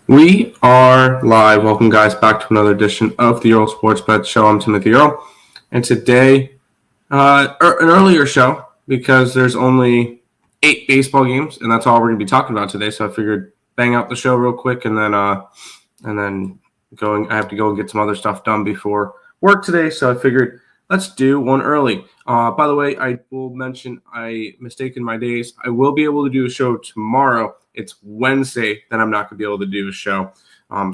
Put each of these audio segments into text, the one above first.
We are live. Welcome, guys, back to another edition of the Earle Sports Bet Show. I'm Timothy Earle, and today, an earlier show because there's only 8 baseball games, and that's all we're going to be talking about today. So I figured bang out the show real quick, and then going. I have to go and get some other stuff done before work today. So I figured let's do one early. By the way, I will mention I mistaken my days. I will be able to do a show tomorrow. It's Wednesday that I'm not going to be able to do a show.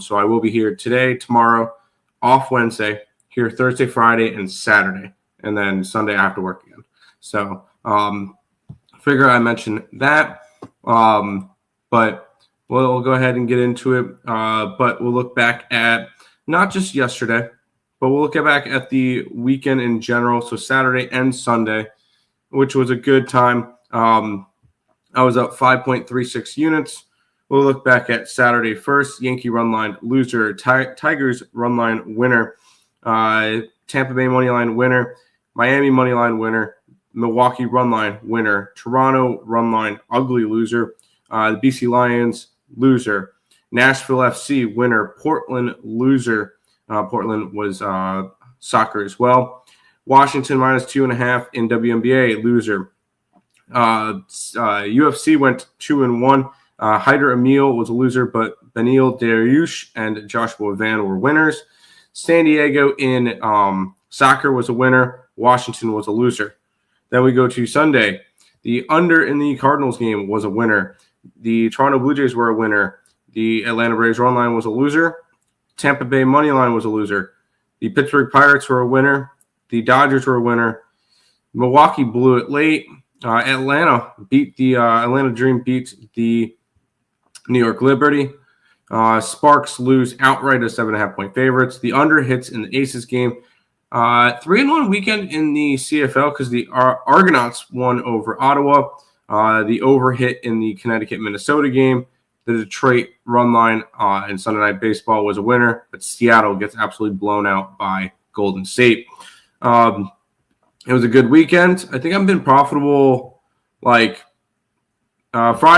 So I will be here today, tomorrow, off Wednesday, here Thursday, Friday, and Saturday, and then Sunday after work again. So figure I mentioned that. But we'll go ahead and get into it. But we'll look back at not just yesterday, but we'll look back at the weekend in general. So Saturday and Sunday, which was a good time. I was up 5.36 units. We'll look back at Saturday first. Yankee run line loser, Tigers run line winner, Tampa Bay money line winner, Miami money line winner, Milwaukee run line winner, Toronto run line ugly loser, the BC Lions loser, Nashville FC winner, Portland loser. Portland was soccer as well. Washington minus 2.5 in WNBA loser. UFC went 2-1. Hyder Emil was a loser, but Benil Dariush and Joshua Van were winners. San Diego in soccer was a winner. Washington was a loser. Then we go to Sunday. The under in the Cardinals game was a winner. The Toronto Blue Jays were a winner. The Atlanta Braves run line was a loser. Tampa Bay money line was a loser. The Pittsburgh Pirates were a winner. The Dodgers were a winner. Milwaukee blew it late. Atlanta Dream beat the New York Liberty. Sparks lose outright as 7.5-point favorites. The under hits in the Aces game. 3-1 weekend in the CFL because the Argonauts won over Ottawa. The over hit in the Connecticut-Minnesota game. The Detroit run line in Sunday Night Baseball was a winner, but Seattle gets absolutely blown out by Golden State. It was a good weekend. I think I've been profitable. Friday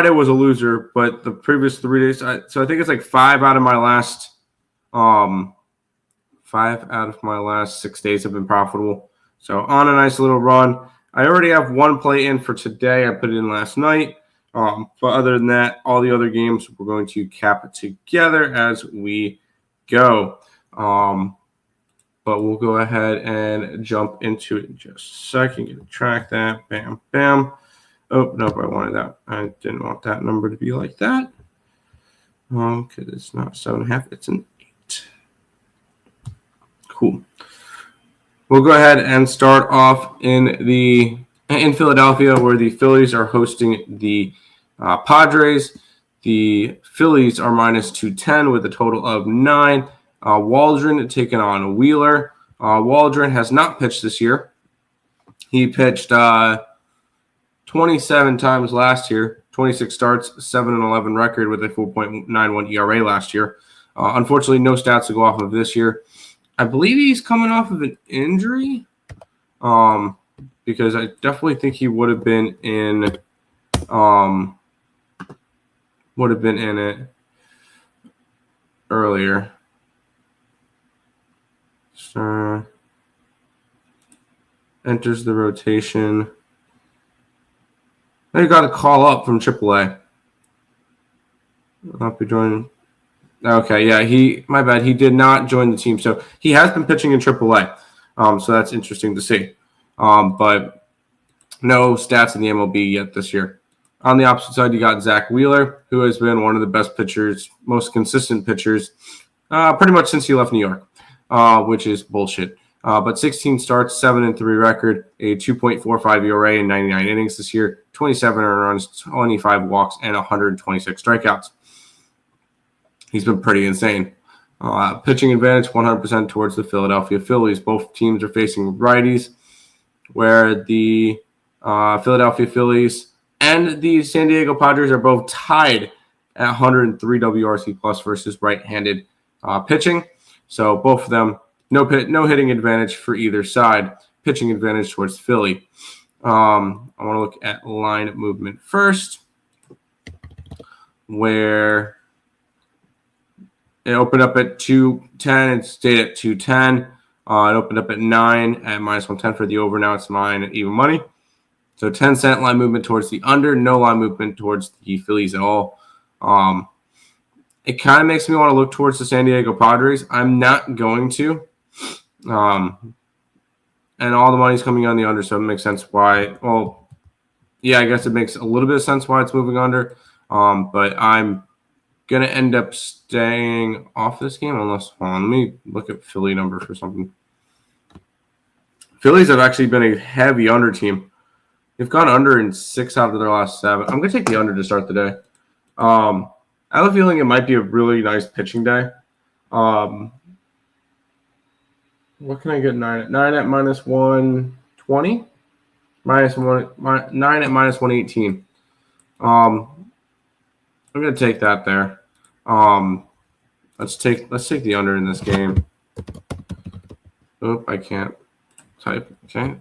was a loser, but the previous 3 days, so I think it's like 5 out of my last 6 days have been profitable. So on a nice little run. I already have one play in for today. I put it in last night. But other than that, all the other games we're going to cap it together as we go. But we'll go ahead and jump into it in just a second. Get to track that. Bam, bam. Oh, nope, I wanted that. I didn't want that number to be like that. Because it's not 7.5, it's an 8. Cool. We'll go ahead and start off in Philadelphia, where the Phillies are hosting the Padres. The Phillies are minus 210 with a total of 9. Waldron taking on Wheeler. Waldron has not pitched this year. He pitched 27 times last year, 26 starts, 7-11 record with a 4.91 ERA last year. Unfortunately, no stats to go off of this year. I believe he's coming off of an injury, because I definitely think he would have been in it earlier. Enters the rotation. They got a call up from AAA. I'll be joining. Okay, yeah, my bad. He did not join the team, so he has been pitching in AAA. So that's interesting to see. But no stats in the MLB yet this year. On the opposite side, you got Zach Wheeler, who has been one of the best pitchers, most consistent pitchers, pretty much since he left New York, which is bullshit. But 16 starts, 7-3 record, a 2.45 ERA in 99 innings this year, 27 earned runs, 25 walks, and 126 strikeouts. He's been pretty insane. Pitching advantage 100% towards the Philadelphia Phillies. Both teams are facing righties, where the Philadelphia Phillies and the San Diego Padres are both tied at 103 WRC plus versus right-handed pitching. So both of them, no hitting advantage for either side. Pitching advantage towards Philly. I want to look at line movement first, where It opened up at 210. It stayed at 210. It opened up at 9 at minus 110 for the over. Now it's 9 at even money. So 10-cent line movement towards the under. No line movement towards the Phillies at all. It kind of makes me want to look towards the San Diego Padres. I'm not going to. And all the money's coming on the under, so it makes sense why. Well, yeah, I guess it makes a little bit of sense why it's moving under. But I'm going to end up staying off this game unless, hold on, let me look at Philly number for something. Phillies have actually been a heavy under team. They've gone under in 6 out of their last 7. I'm going to take the under to start the day. I have a feeling it might be a really nice pitching day. What can I get 9 at? 9 at minus 120? 9 at minus 118. I'm going to take that there. Let's take the under in this game. Oop, I can't type. Okay.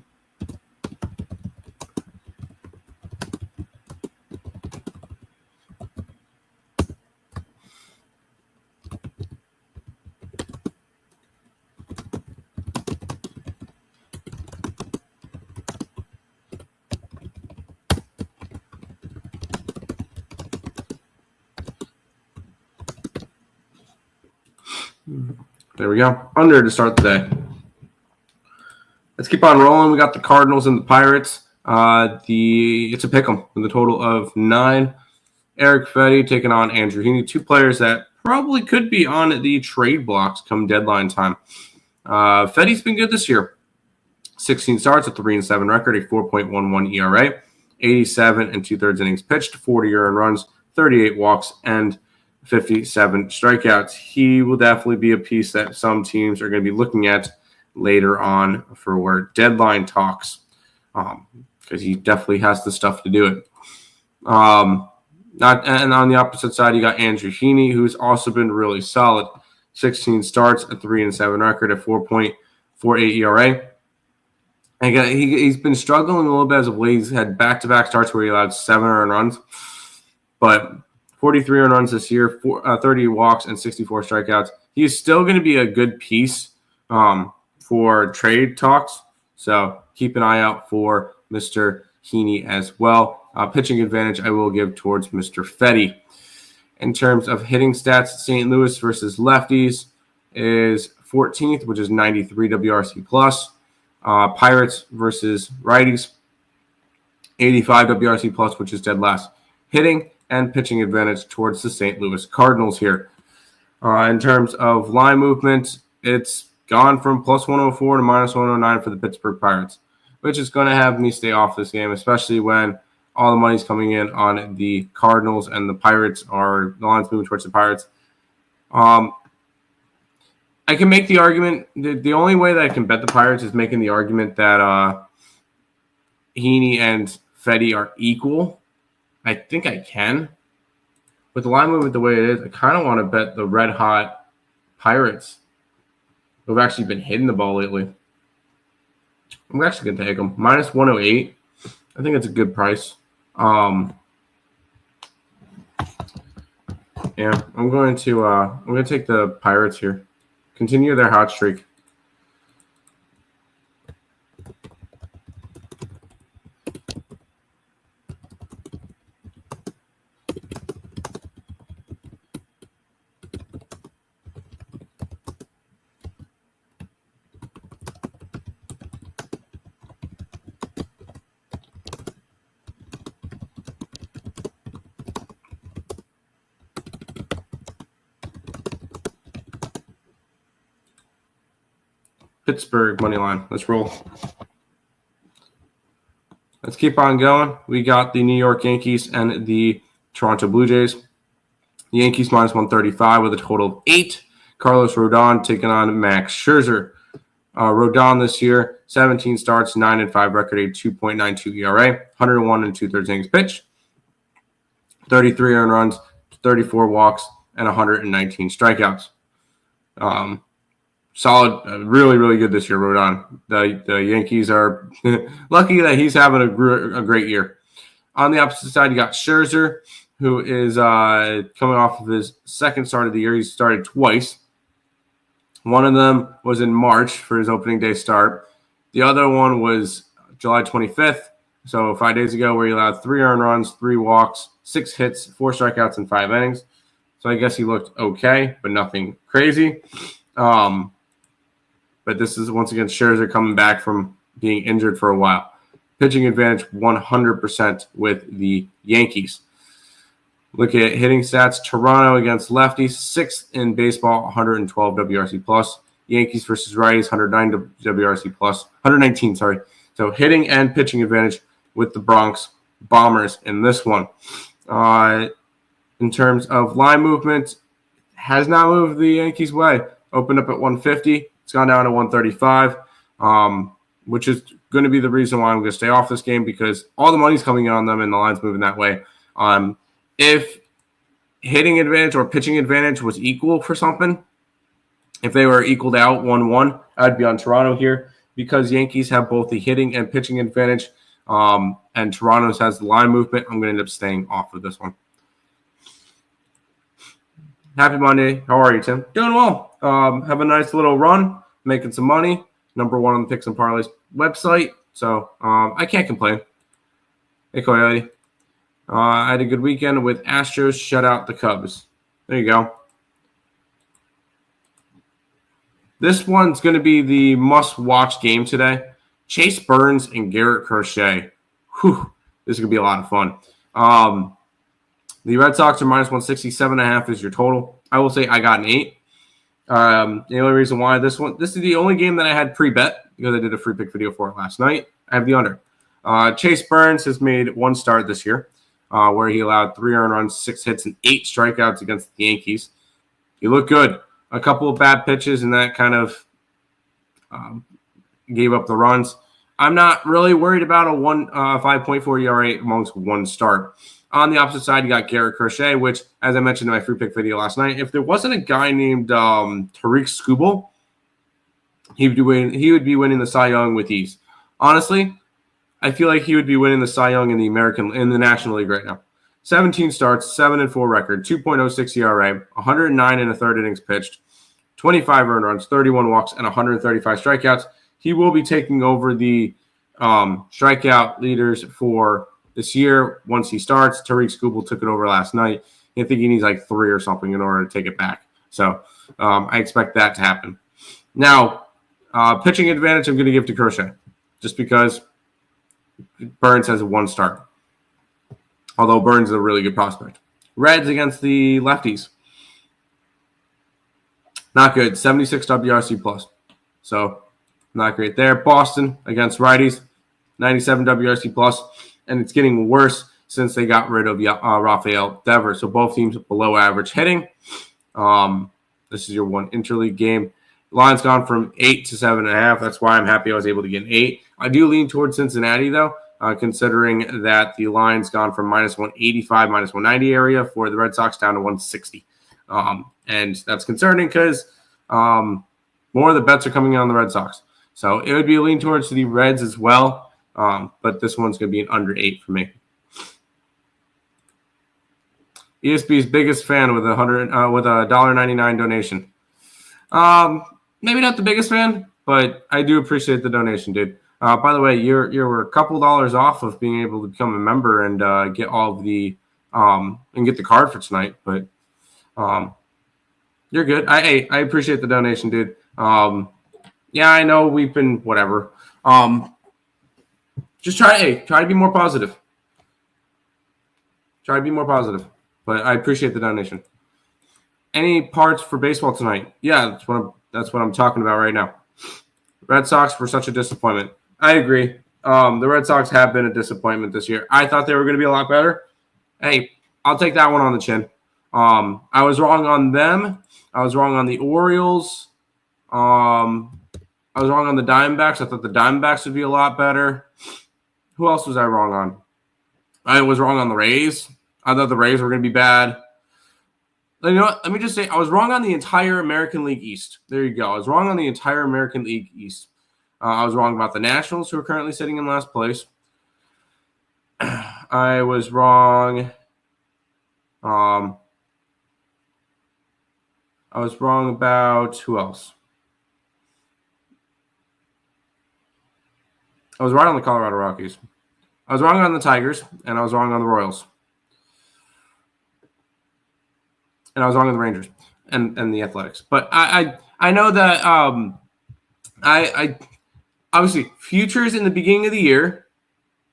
There we go. Under to start the day. Let's keep on rolling. We got the Cardinals and the Pirates. It's a pick'em with a total of 9. Eric Fetty taking on Andrew Heaney, 2 players that probably could be on the trade blocks come deadline time. Fetty's been good this year. 16 starts, a 3-7 record, a 4.11 ERA, 87 2/3 innings pitched, 40 earned runs, 38 walks, and 57 strikeouts. He will definitely be a piece that some teams are going to be looking at later on for deadline talks, because he definitely has the stuff to do it. And on the opposite side, you got Andrew Heaney, who's also been really solid. 16 starts, a 3-7 record, a 4.48 ERA. Again, he's been struggling a little bit as of late. He's had back-to-back starts where he allowed 7 earned runs, but 43 earned runs this year, 30 walks, and 64 strikeouts. He's still going to be a good piece for trade talks, so keep an eye out for Mr. Heaney as well. Pitching advantage I will give towards Mr. Fetty. In terms of hitting stats, St. Louis versus lefties is 14th, which is 93 WRC plus. Pirates versus righties, 85 WRC plus, which is dead last. Hitting and pitching advantage towards the St. Louis Cardinals here. In terms of line movement, it's gone from plus 104 to minus 109 for the Pittsburgh Pirates, which is going to have me stay off this game, especially when all the money's coming in on the Cardinals and the Pirates are the lines moving towards the Pirates. I can make the argument. The only way that I can bet the Pirates is making the argument that Heaney and Fetty are equal. I think I can. With the line movement the way it is, I kind of want to bet the red-hot Pirates who have actually been hitting the ball lately. I'm actually going to take them. Minus 108. I think it's a good price. Yeah, I'm going to take the Pirates here. Continue their hot streak. Pittsburgh money line. Let's roll. Let's keep on going. We got the New York Yankees and the Toronto Blue Jays. The Yankees minus 135 with a total of 8. Carlos Rodon taking on Max Scherzer. Rodon this year, 17 starts, 9-5 record, a 2.92 ERA, 101 2/3 innings pitched, 33 earned runs, 34 walks, and 119 strikeouts. Solid, really, really good this year, Rodon. The Yankees are lucky that he's having a great year. On the opposite side, you got Scherzer, who is coming off of his second start of the year. He started twice. One of them was in March for his opening day start. The other one was July 25th, so 5 days ago, where he allowed 3 earned runs, 3 walks, 6 hits, 4 strikeouts, and 5 innings. So I guess he looked okay, but nothing crazy. But this is, once again, Scherzer coming back from being injured for a while. Pitching advantage 100% with the Yankees. Look at hitting stats. Toronto against lefties, 6th in baseball, 112 WRC plus. Yankees versus righties, 109 WRC plus. 119, sorry. So hitting and pitching advantage with the Bronx Bombers in this one. In terms of line movement, has not moved the Yankees' way. Opened up at 150. It's gone down to 135, which is going to be the reason why I'm going to stay off this game, because all the money's coming in on them and the line's moving that way. If hitting advantage or pitching advantage was equal for something, if they were equaled out 1-1, I'd be on Toronto here, because Yankees have both the hitting and pitching advantage, and Toronto's has the line movement. I'm going to end up staying off of this one. Happy Monday. How are you, Tim? Doing well. Have a nice little run, making some money. Number 1 on the Picks and Parleys website. So I can't complain. Hey, Coyote. I had a good weekend with Astros shut out the Cubs. There you go. This one's going to be the must-watch game today. Chase Burns and Garrett Crochet. Whew, this is going to be a lot of fun. The Red Sox are minus 167.5 is your total. I will say I got an 8. The only reason why this is the only game that I had pre-bet, because I did a free pick video for it last night. I have the under. Chase Burns has made 1 start this year, where he allowed 3 earned runs, 6 hits, and 8 strikeouts against the Yankees. He looked good. A couple of bad pitches, and that kind of gave up the runs. I'm not really worried about a 5.4 ERA amongst 1 start. On the opposite side, you got Garrett Crochet, which, as I mentioned in my free pick video last night, if there wasn't a guy named Tariq Skubal, he would be winning the Cy Young with ease. Honestly, I feel like he would be winning the Cy Young in the National League right now. 17 starts, 7-4 record, 2.06 ERA, 109 and a third innings pitched, 25 earned runs, 31 walks, and 135 strikeouts. He will be taking over the strikeout leaders for this year once he starts. Tariq Skubal took it over last night. I think he needs like 3 or something in order to take it back. So I expect that to happen. Now, pitching advantage I'm going to give to Crochet, just because Burns has a 1 start. Although Burns is a really good prospect. Reds against the lefties. Not good. 76 WRC plus. So not great there. Boston against righties. 97 WRC plus. And it's getting worse since they got rid of Rafael Devers. So both teams below average hitting. This is your 1 interleague game. Line's gone from 8 to 7.5. That's why I'm happy I was able to get an 8. I do lean towards Cincinnati, though, considering that the line's gone from minus 185, minus 190 area for the Red Sox down to 160. And that's concerning because more of the bets are coming in on the Red Sox. So it would be a lean towards the Reds as well. But this one's going to be an under 8 for me. ESP's biggest fan with a $1.99 donation. Maybe not the biggest fan, but I do appreciate the donation, dude. By the way, you're a couple dollars off of being able to become a member and get all of the and get the card for tonight. But you're good. I appreciate the donation, dude. Yeah, I know we've been whatever. Just try to be more positive. Try to be more positive. But I appreciate the donation. Any parts for baseball tonight? Yeah, that's what I'm talking about right now. Red Sox were such a disappointment. I agree. The Red Sox have been a disappointment this year. I thought they were going to be a lot better. Hey, I'll take that one on the chin. I was wrong on them. I was wrong on the Orioles. I was wrong on the Diamondbacks. I thought the Diamondbacks would be a lot better. Who else was I wrong on? I was wrong on the Rays. I thought the Rays were going to be bad. You know what? Let me just say I was wrong on the entire American League East. There you go. I was wrong on the entire American League East. I was wrong about the Nationals, who are currently sitting in last place. I was wrong I was wrong about who else? I was right on the Colorado Rockies. I was wrong on the Tigers, and I was wrong on the Royals. And I was wrong on the Rangers and the Athletics. But I know that I obviously futures in the beginning of the year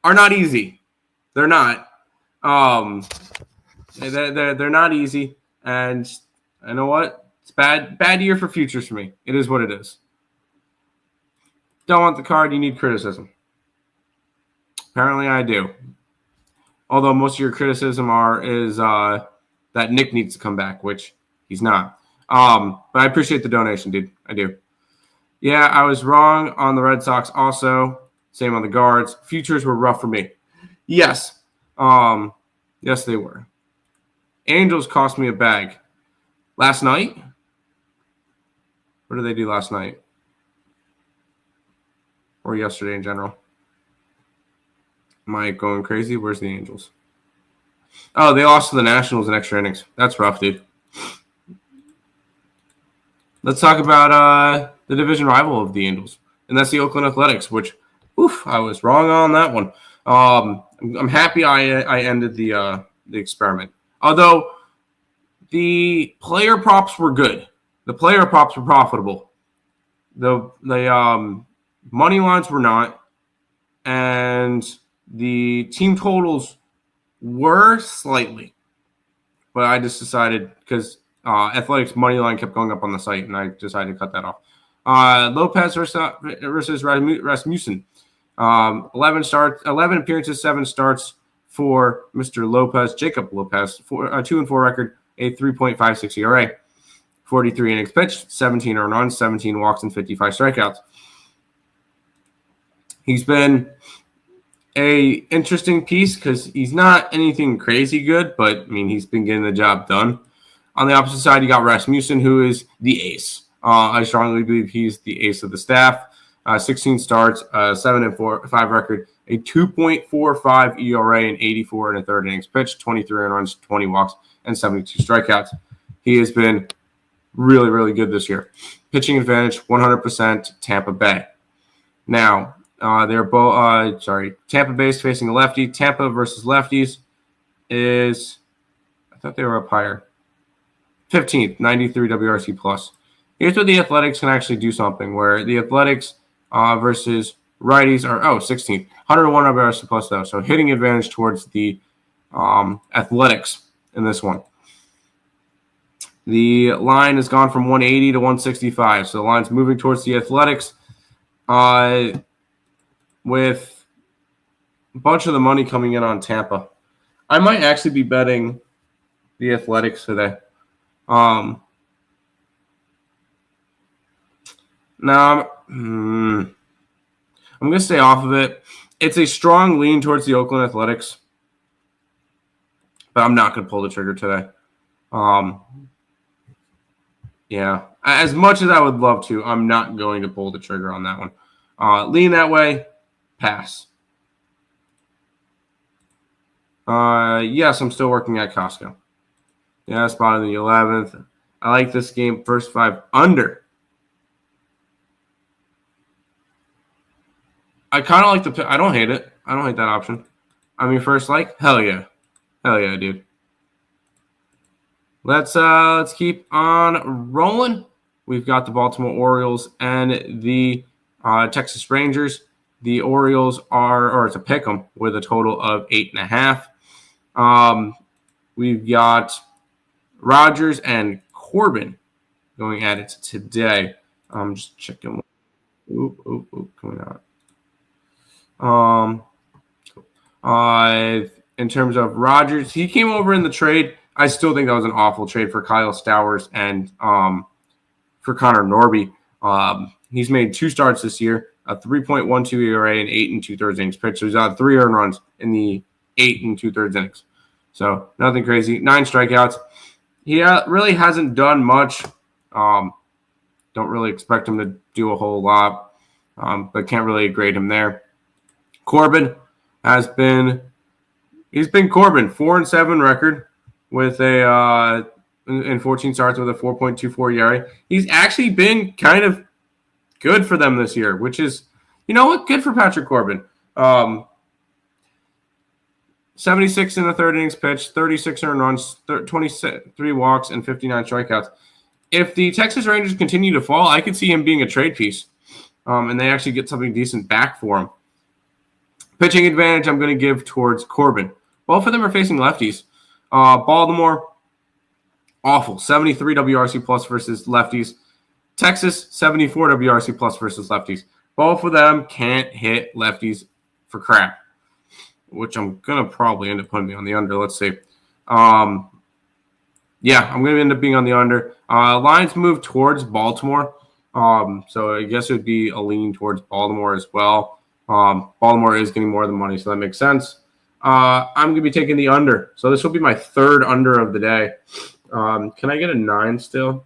are not easy. They're not. They're not easy. And you know what? It's bad year for futures for me. It is what it is. Don't want the card, you need criticism. Apparently I do. Although most of your criticism is that Nick needs to come back, which he's not. But I appreciate the donation, dude. I do. Yeah, I was wrong on the Red Sox also. Same on the Guards. Futures were rough for me. Yes. Yes, they were. Angels cost me a bag. Last night? What did they do last night? Or yesterday in general? Am I going crazy? Where's the Angels? Oh, they lost to the Nationals in extra innings. That's rough, dude. Let's talk about the division rival of the Angels, and that's the Oakland Athletics, which, I was wrong on that one. I'm happy I ended the experiment. Although the player props were good. The player props were profitable. The money lines were not, and the team totals were slightly. But I just decided because Athletics money line kept going up on the site, and I decided to cut that off. Lopez versus Rasmussen. 11 appearances, 7 starts for Mr. Lopez, Jacob Lopez, 2-4 record, a 3.56 ERA, 43 innings pitched, 17 earned runs, 17 walks, and 55 strikeouts. He's been a interesting piece because he's not anything crazy good, but I mean he's been getting the job done. On the opposite side, you got Rasmussen, who is the ace. I strongly believe he's the ace of the staff. 16 starts, 7-5 record, a 2.45 ERA, and 84 and a third innings pitched, 23 runs, 20 walks, and 72 strikeouts. He has been really, really good this year. Pitching advantage, 100% Tampa Bay. Now, they're both, Tampa Bay's facing a lefty. Tampa versus lefties is, I thought they were up higher. 15th, 93 WRC plus. Here's where the Athletics can actually do something, where the Athletics versus righties are 16th, 101 WRC plus though. So hitting advantage towards the Athletics in this one. The line has gone from 180 to 165, so the line's moving towards the Athletics. With a bunch of the money coming in on Tampa, I might actually be betting the Athletics today. Now, I'm going to stay off of it. It's a strong lean towards the Oakland Athletics, but I'm not going to pull the trigger today. Yeah, as much as I would love to, I'm not going to pull the trigger on that one. Lean that way, pass. Yes, I'm still working at Costco. Yeah, spot in the 11th. I like this game. First 5 under. I kind of like I don't hate it. I don't hate that option. I mean, first hell yeah, dude. Let's keep on rolling. We've got the Baltimore Orioles and the Texas Rangers. The Orioles it's a pick 'em with a total of 8.5. We've got Rogers and Corbin going at it today. I'm just checking. Coming out. In terms of Rogers, he came over in the trade. I still think that was an awful trade for Kyle Stowers and for Connor Norby. He's made 2 starts this year, a 3.12 ERA and 8 2/3 innings pitched. So he's got 3 earned runs in the 8 2/3 innings. So nothing crazy. 9 strikeouts. He really hasn't done much. Don't really expect him to do a whole lot, but can't really grade him there. Corbin he's been Corbin, 4-7 record, with in 14 starts with a 4.24 ERA. He's actually been kind of good for them this year, which is, you know what, good for Patrick Corbin. 76 in the third innings pitched, 36 earned runs, 23 walks, and 59 strikeouts. If the Texas Rangers continue to fall, I could see him being a trade piece, and they actually get something decent back for him. Pitching advantage I'm going to give towards Corbin. Both of them are facing lefties. Baltimore, awful, 73 WRC plus versus lefties. Texas, 74 WRC plus versus lefties. Both of them can't hit lefties for crap, which I'm going to probably end up putting me on the under. Let's see. Yeah, I'm going to end up being on the under. Lines move towards Baltimore. So I guess it would be a lean towards Baltimore as well. Baltimore is getting more of the money, so that makes sense. I'm going to be taking the under. So this will be my third under of the day. Can I get a 9 still?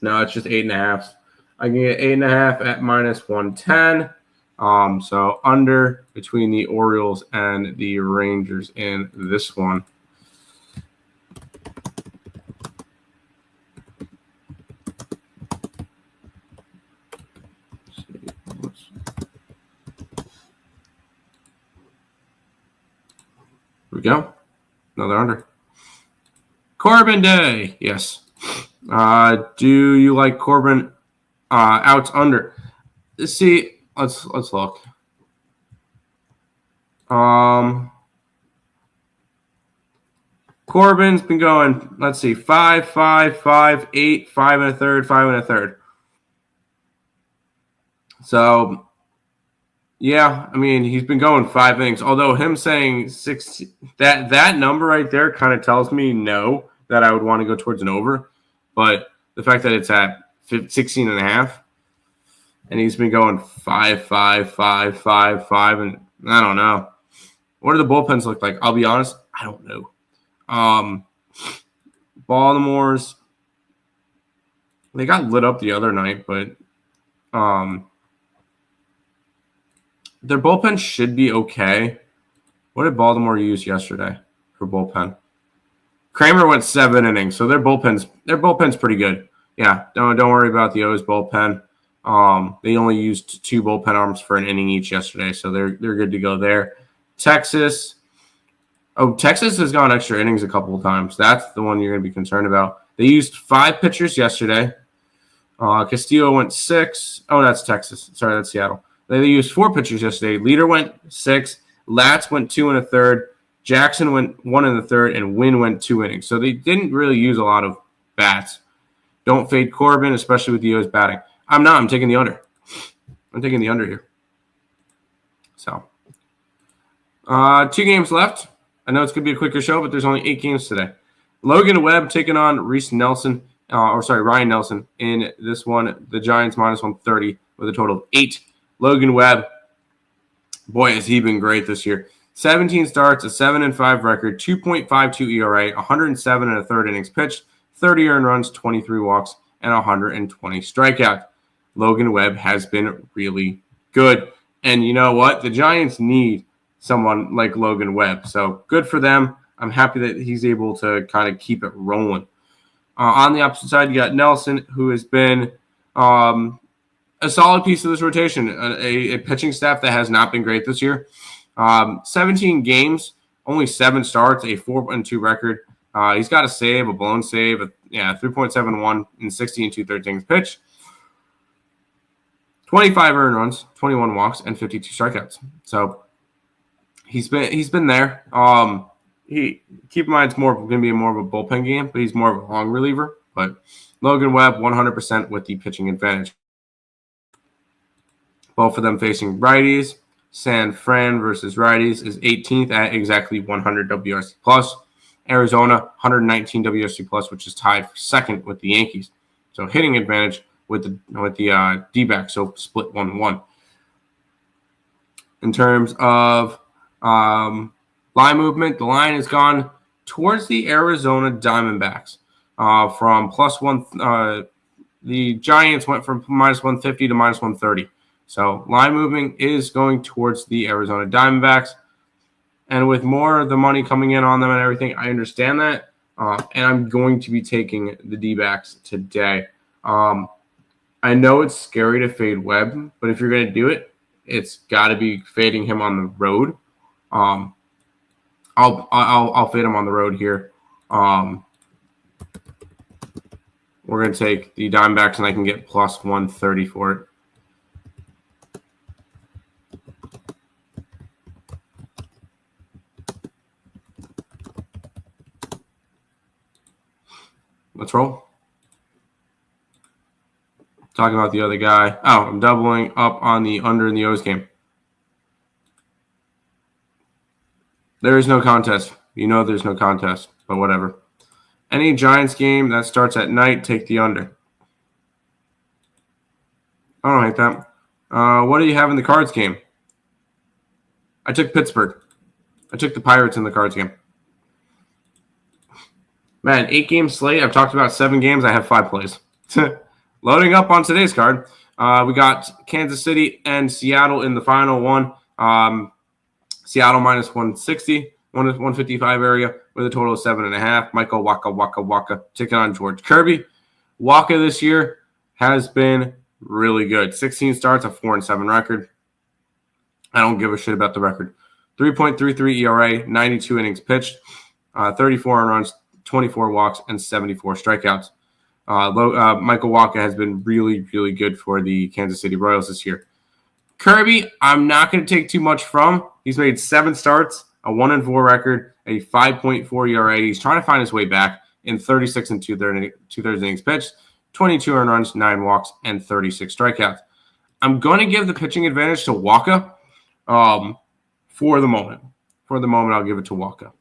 No, it's just 8.5. I can get 8.5 at minus 110. So under between the Orioles and the Rangers in this one. Here we go. Another under. Corbin Day. Yes. Do you like Corbin outs under? See, let's look. Corbin's been going, let's see, 5, 5, 5, 8, 5 and a third, 5 and a third. So, yeah, I mean, he's been going 5 innings. Although him saying 6, that number right there kind of tells me no, that I would want to go towards an over. But the fact that it's at 16 and a half, and he's been going 5, 5, 5, 5, 5, and I don't know. What do the bullpens look like? I'll be honest, I don't know. Baltimore's, they got lit up the other night, but their bullpen should be okay. What did Baltimore use yesterday for bullpen? Kramer went 7 innings, so their bullpen's pretty good. Yeah, don't worry about the O's bullpen. They only used 2 bullpen arms for an inning each yesterday, so they're good to go there. Texas has gone extra innings a couple of times. That's the one you're going to be concerned about. They used 5 pitchers yesterday. Castillo went 6. Oh, that's Texas. Sorry, that's Seattle. They used 4 pitchers yesterday. Leader went 6. Latz went 2 and a third. Jackson went 1 in the third, and Wynn went 2 innings. So they didn't really use a lot of bats. Don't fade Corbin, especially with the O's batting. I'm taking the under. I'm taking the under here. So, 2 games left. I know it's going to be a quicker show, but there's only 8 games today. Logan Webb taking on Ryan Nelson in this one. The Giants minus 130 with a total of 8. Logan Webb, boy, has he been great this year. 17 starts, a 7-5 record, 2.52 ERA, 107 and a third innings pitched, 30 earned runs, 23 walks, and 120 strikeouts. Logan Webb has been really good. And you know what? The Giants need someone like Logan Webb. So good for them. I'm happy that he's able to kind of keep it rolling. On the opposite side, you got Nelson, who has been a solid piece of this rotation, a pitching staff that has not been great this year. 17 games, only 7 starts, a 4-2 record. He's got a save, a blown save, 3.71 in 60 2/3 innings pitched. 25 earned runs, 21 walks, and 52 strikeouts. So he's been there. Keep in mind it's going to be more of a bullpen game, but he's more of a long reliever. But Logan Webb, 100% with the pitching advantage. Both of them facing righties. San Fran versus righties is 18th at exactly 100 WRC plus. Arizona, 119 WRC plus, which is tied for second with the Yankees. So hitting advantage with the D-back, so split 1-1. In terms of line movement, the line has gone towards the Arizona Diamondbacks from +1. The Giants went from -150 to -130. So line movement is going towards the Arizona Diamondbacks. And with more of the money coming in on them and everything, I understand that. And I'm going to be taking the D-backs today. I know it's scary to fade Webb, but if you're going to do it, it's got to be fading him on the road. I'll fade him on the road here. We're going to take the Diamondbacks, and I can get plus 130 for it. Let's roll. Talking about the other guy. Oh, I'm doubling up on the under in the O's game. There is no contest. You know there's no contest, but whatever. Any Giants game that starts at night, take the under. I don't hate that. What do you have in the Cards game? I took Pittsburgh. I took the Pirates in the Cards game. Man, 8-game slate. I've talked about 7 games. I have 5 plays. Loading up on today's card. We got Kansas City and Seattle in the final one. Seattle minus 160, 155 area with a total of 7.5. Michael Waka taking on George Kirby. Waka this year has been really good. 16 starts, a 4-7 record. I don't give a shit about the record. 3.33 ERA, 92 innings pitched, 34 earned runs, 24 walks, and 74 strikeouts. Michael Waka has been really, really good for the Kansas City Royals this year. Kirby, I'm not going to take too much from. He's made 7 starts, a 1-4 record, a 5.4 ERA. He's trying to find his way back in 36 and two-thirds innings pitched, 22 earned runs, 9 walks, and 36 strikeouts. I'm going to give the pitching advantage to Waka for the moment. For the moment, I'll give it to Waka.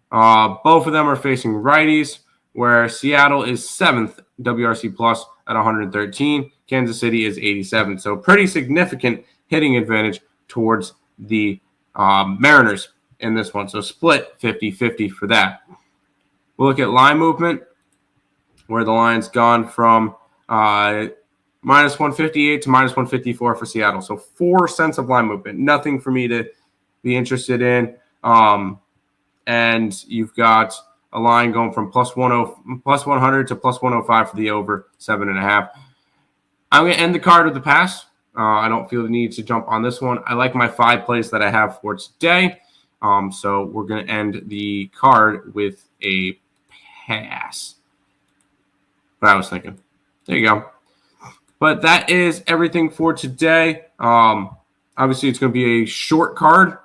Both of them are facing righties, where Seattle is 7th WRC plus at 113. Kansas City is 87. So pretty significant hitting advantage towards the Mariners in this one. So split 50-50 for that. We'll look at line movement, where the line's gone from minus 158 to minus 154 for Seattle. So 4 cents of line movement. Nothing for me to be interested in. And you've got a line going from plus 100 to plus 105 for the over 7.5. I'm going to end the card with the pass. I don't feel the need to jump on this one. I like my 5 plays that I have for today. So we're going to end the card with a pass. What I was thinking. There you go. But that is everything for today. Obviously, it's going to be a short card.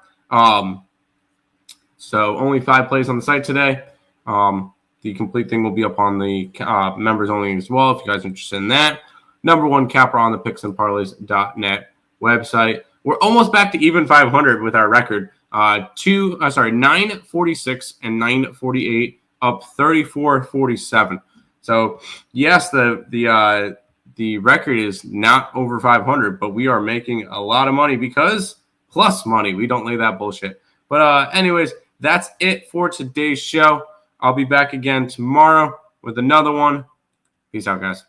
So only 5 plays on the site today. The complete thing will be up on the members only as well if you guys are interested in that. Number 1 capper on the picksandparleys.net website. We're almost back to even 500 with our record. 946 and 948 up 34-47. So yes, the record is not over 500, but we are making a lot of money because plus money. We don't lay that bullshit. But anyways, that's it for today's show. I'll be back again tomorrow with another one. Peace out, guys.